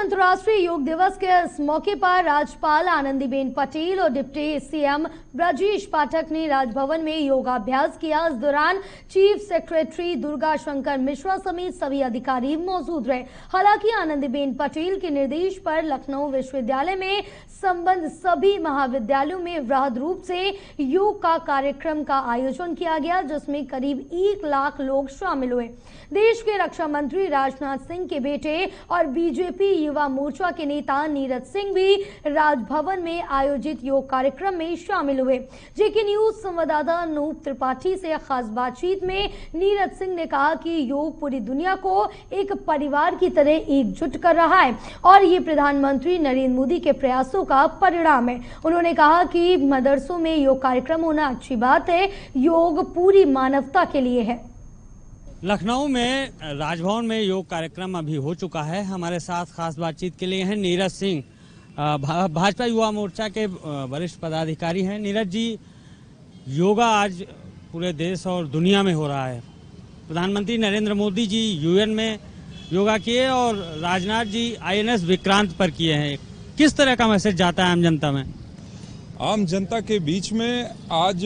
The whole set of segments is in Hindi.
अंतर्राष्ट्रीय योग दिवस के इस मौके पर राज्यपाल आनंदीबेन पटेल और डिप्टी सीएम ब्रजेश पाठक ने राजभवन में योगाभ्यास किया। इस दौरान चीफ सेक्रेटरी दुर्गा शंकर मिश्रा समेत सभी अधिकारी मौजूद रहे। हालांकि आनंदीबेन पटेल के निर्देश पर लखनऊ विश्वविद्यालय में संबद्ध सभी महाविद्यालयों में वृहद रूप से योग का कार्यक्रम का आयोजन किया गया, जिसमें करीब 1 लाख लोग शामिल हुए। देश के रक्षा मंत्री राजनाथ सिंह के बेटे और बीजेपी युवा मोर्चा के नेता नीरज सिंह भी राजभवन में आयोजित योग कार्यक्रम में शामिल हुए। जेके न्यूज संवाददाता अनूप त्रिपाठी से खास बातचीत में नीरज सिंह ने कहा कि योग पूरी दुनिया को एक परिवार की तरह एकजुट कर रहा है और ये प्रधानमंत्री नरेंद्र मोदी के प्रयासों का परिणाम है। उन्होंने कहा कि मदरसों में योग कार्यक्रम होना अच्छी बात है, योग पूरी मानवता के लिए है। लखनऊ में राजभवन में योग कार्यक्रम अभी हो चुका है। हमारे साथ खास बातचीत के लिए हैं नीरज सिंह, भाजपा युवा मोर्चा के वरिष्ठ पदाधिकारी हैं। नीरज जी, योगा आज पूरे देश और दुनिया में हो रहा है। प्रधानमंत्री नरेंद्र मोदी जी यूएन में योगा किए और राजनाथ जी आईएनएस विक्रांत पर किए हैं। किस तरह का मैसेज जाता है आम जनता में? आम जनता के बीच में आज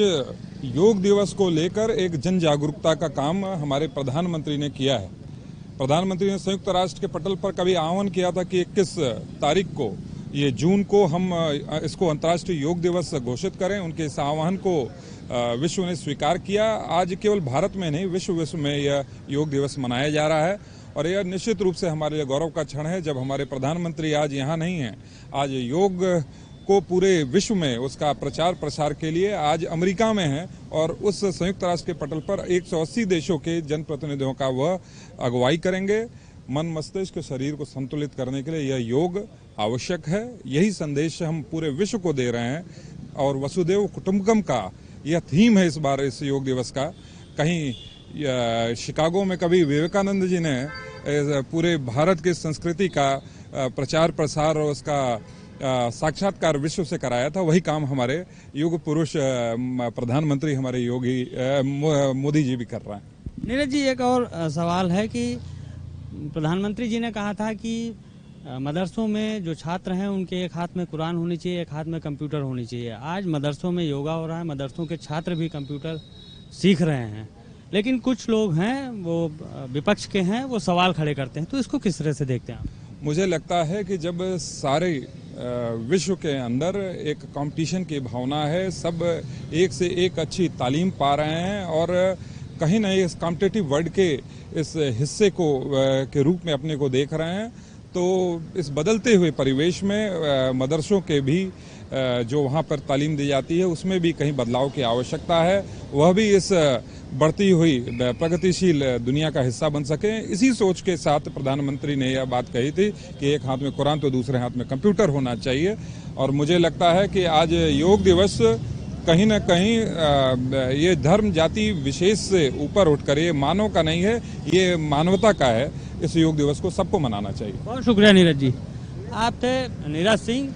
योग दिवस को लेकर एक जन जागरूकता का काम हमारे प्रधानमंत्री ने किया है। प्रधानमंत्री ने संयुक्त राष्ट्र के पटल पर कभी आह्वान किया था कि 21 तारीख को, ये जून को, हम इसको अंतर्राष्ट्रीय योग दिवस घोषित करें। उनके इस आह्वान को विश्व ने स्वीकार किया। आज केवल भारत में नहीं, विश्व में यह योग दिवस मनाया जा रहा है और यह निश्चित रूप से हमारे लिए गौरव का क्षण है जब हमारे प्रधानमंत्री आज यहाँ नहीं हैं। आज योग को पूरे विश्व में उसका प्रचार प्रसार के लिए आज अमेरिका में है और उस संयुक्त राष्ट्र के पटल पर 180 देशों के जनप्रतिनिधियों का वह अगुवाई करेंगे। मन, मस्तिष्क, शरीर को संतुलित करने के लिए यह योग आवश्यक है। यही संदेश हम पूरे विश्व को दे रहे हैं और वसुदेव कुटुंबकम का यह थीम है इस बार इस योग दिवस का। कहीं शिकागो में कभी विवेकानंद जी ने पूरे भारत की संस्कृति का प्रचार प्रसार और उसका साक्षात्कार विश्व से कराया था। वही काम हमारे युग पुरुष प्रधानमंत्री हमारे योगी मोदी जी भी कर रहे हैं। नीरज जी, एक और सवाल है कि प्रधानमंत्री जी ने कहा था कि मदरसों में जो छात्र हैं उनके एक हाथ में कुरान होनी चाहिए, एक हाथ में कंप्यूटर होनी चाहिए। आज मदरसों में योगा हो रहा है, मदरसों के छात्र भी कंप्यूटर सीख रहे हैं, लेकिन कुछ लोग हैं वो विपक्ष के हैं, वो सवाल खड़े करते हैं। तो इसको किस तरह से देखते हैं आप? मुझे लगता है कि जब सारे विश्व के अंदर एक कंपटीशन की भावना है, सब एक से एक अच्छी तालीम पा रहे हैं और कहीं ना इस कॉम्पिटिटिव वर्ल्ड के इस हिस्से को के रूप में अपने को देख रहे हैं, तो इस बदलते हुए परिवेश में मदरसों के भी जो वहाँ पर तालीम दी जाती है उसमें भी कहीं बदलाव की आवश्यकता है। वह भी इस बढ़ती हुई प्रगतिशील दुनिया का हिस्सा बन सके। इसी सोच के साथ प्रधानमंत्री ने यह बात कही थी कि एक हाथ में कुरान तो दूसरे हाथ में कंप्यूटर होना चाहिए। और मुझे लगता है कि आज योग दिवस कहीं न कहीं ये धर्म जाति विशेष से ऊपर उठकर, ये मानव का नहीं है, ये मानवता का है। इस योग दिवस को सबको मनाना चाहिए। बहुत शुक्रिया नीरज जी। आप थे नीरज सिंह,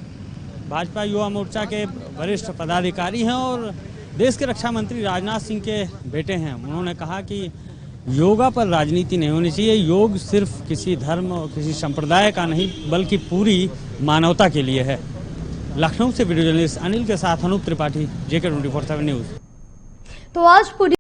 भाजपा युवा मोर्चा के वरिष्ठ पदाधिकारी हैं और देश के रक्षा मंत्री राजनाथ सिंह के बेटे हैं। उन्होंने कहा कि योगा पर राजनीति नहीं होनी चाहिए। योग सिर्फ किसी धर्म और किसी संप्रदाय का नहीं बल्कि पूरी मानवता के लिए है। लखनऊ से वीडियो जर्नलिस्ट अनिल के साथ अनूप त्रिपाठी, JK 24/7 न्यूज। तो आज पूरी